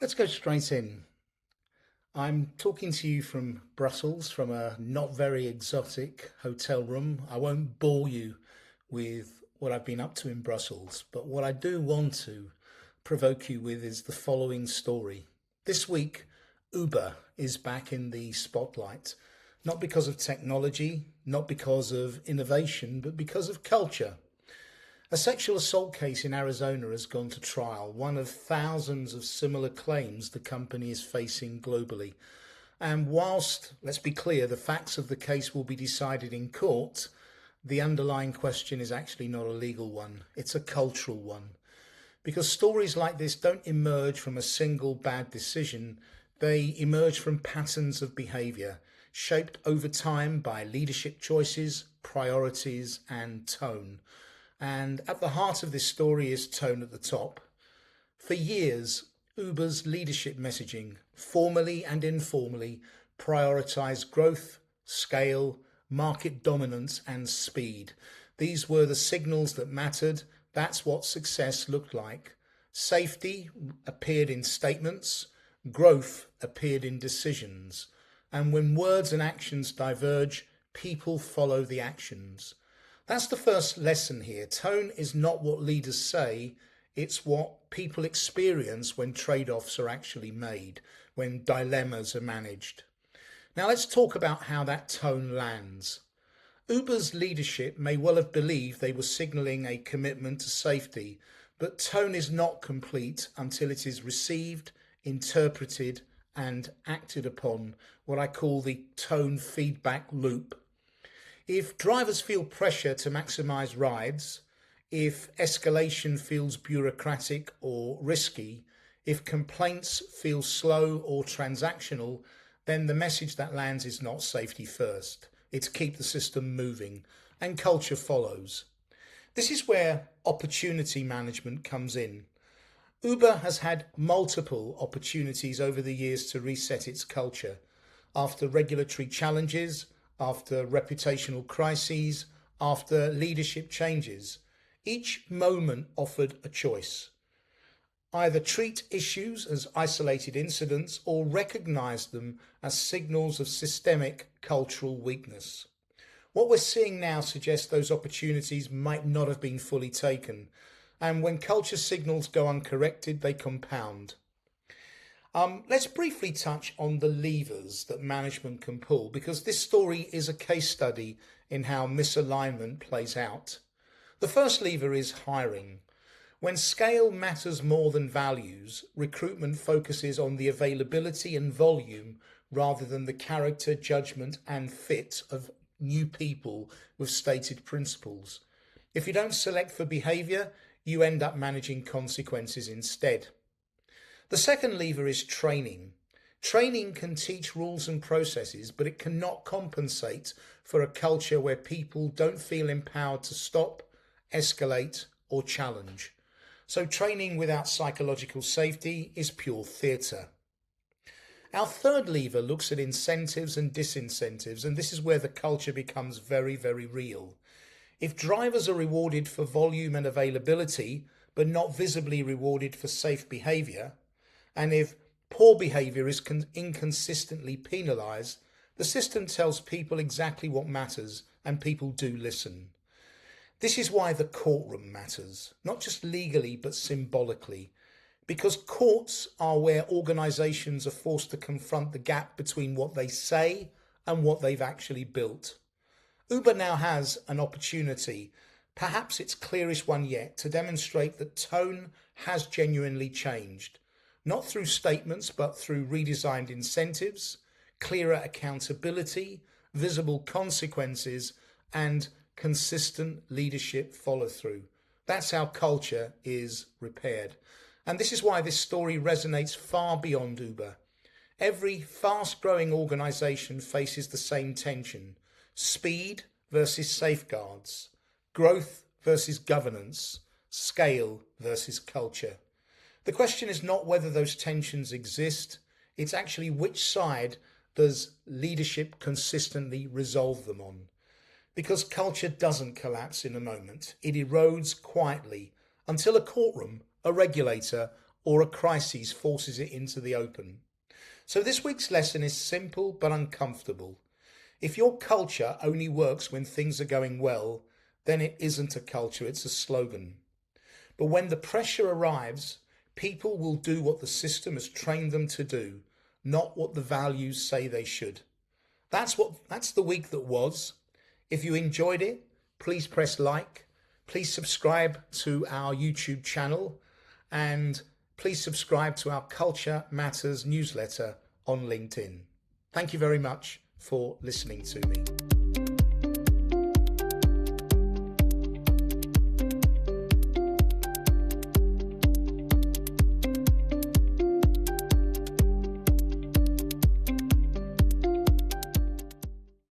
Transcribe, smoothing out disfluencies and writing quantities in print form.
Let's go straight in. I'm talking to you from Brussels, from a not very exotic hotel room. I won't bore you with what I've been up to in Brussels, but what I do want to provoke you with is the following story. This week, Uber is back in the spotlight, not because of technology, not because of innovation, but because of culture. A sexual assault case in Arizona has gone to trial, one of thousands of similar claims the company is facing globally. And whilst, let's be clear, the facts of the case will be decided in court, the underlying question is actually not a legal one, it's a cultural one. Because stories like this don't emerge from a single bad decision, they emerge from patterns of behaviour, shaped over time by leadership choices, priorities, and tone. And at the heart of this story is tone at the top. For years, Uber's leadership messaging, formally and informally, prioritised growth, scale, market dominance, and speed. These were the signals that mattered. That's what success looked like. Safety appeared in statements, growth appeared in decisions. And when words and actions diverge, people follow the actions. That's the first lesson here. Tone is not what leaders say, it's what people experience when trade-offs are actually made, when dilemmas are managed. Now let's talk about how that tone lands. Uber's leadership may well have believed they were signalling a commitment to safety, but tone is not complete until it is received, interpreted, and acted upon, what I call the tone feedback loop. If drivers feel pressure to maximise rides, if escalation feels bureaucratic or risky, if complaints feel slow or transactional, then the message that lands is not safety first. It's keep the system moving, and culture follows. This is where opportunity management comes in. Uber has had multiple opportunities over the years to reset its culture. After regulatory challenges, after reputational crises, after leadership changes, each moment offered a choice. Either treat issues as isolated incidents or recognise them as signals of systemic cultural weakness. What we're seeing now suggests those opportunities might not have been fully taken, and when culture signals go uncorrected, they compound. Let's briefly touch on the levers that management can pull, because this story is a case study in how misalignment plays out. The first lever is hiring. When scale matters more than values, recruitment focuses on the availability and volume rather than the character, judgment, and fit of new people with stated principles. If you don't select for behaviour, you end up managing consequences instead. The second lever is training. Training can teach rules and processes, but it cannot compensate for a culture where people don't feel empowered to stop, escalate, or challenge. So training without psychological safety is pure theatre. Our third lever looks at incentives and disincentives, and this is where the culture becomes very, very real. If drivers are rewarded for volume and availability, but not visibly rewarded for safe behaviour, and if poor behaviour is inconsistently penalised, the system tells people exactly what matters, and people do listen. This is why the courtroom matters, not just legally but symbolically, because courts are where organisations are forced to confront the gap between what they say and what they've actually built. Uber now has an opportunity, perhaps its clearest one yet, to demonstrate that tone has genuinely changed. Not through statements, but through redesigned incentives, clearer accountability, visible consequences, and consistent leadership follow-through. That's how culture is repaired. And this is why this story resonates far beyond Uber. Every fast-growing organisation faces the same tension: speed versus safeguards, growth versus governance, scale versus culture. The question is not whether those tensions exist, it's actually which side does leadership consistently resolve them on. Because culture doesn't collapse in a moment, it erodes quietly until a courtroom, a regulator, or a crisis forces it into the open. So this week's lesson is simple but uncomfortable. If your culture only works when things are going well, then it isn't a culture, it's a slogan. But when the pressure arrives, people will do what the system has trained them to do, not what the values say they should. That's the week that was. If you enjoyed it, please press like, please subscribe to our YouTube channel, and please subscribe to our Culture Matters newsletter on LinkedIn. Thank you very much for listening to me.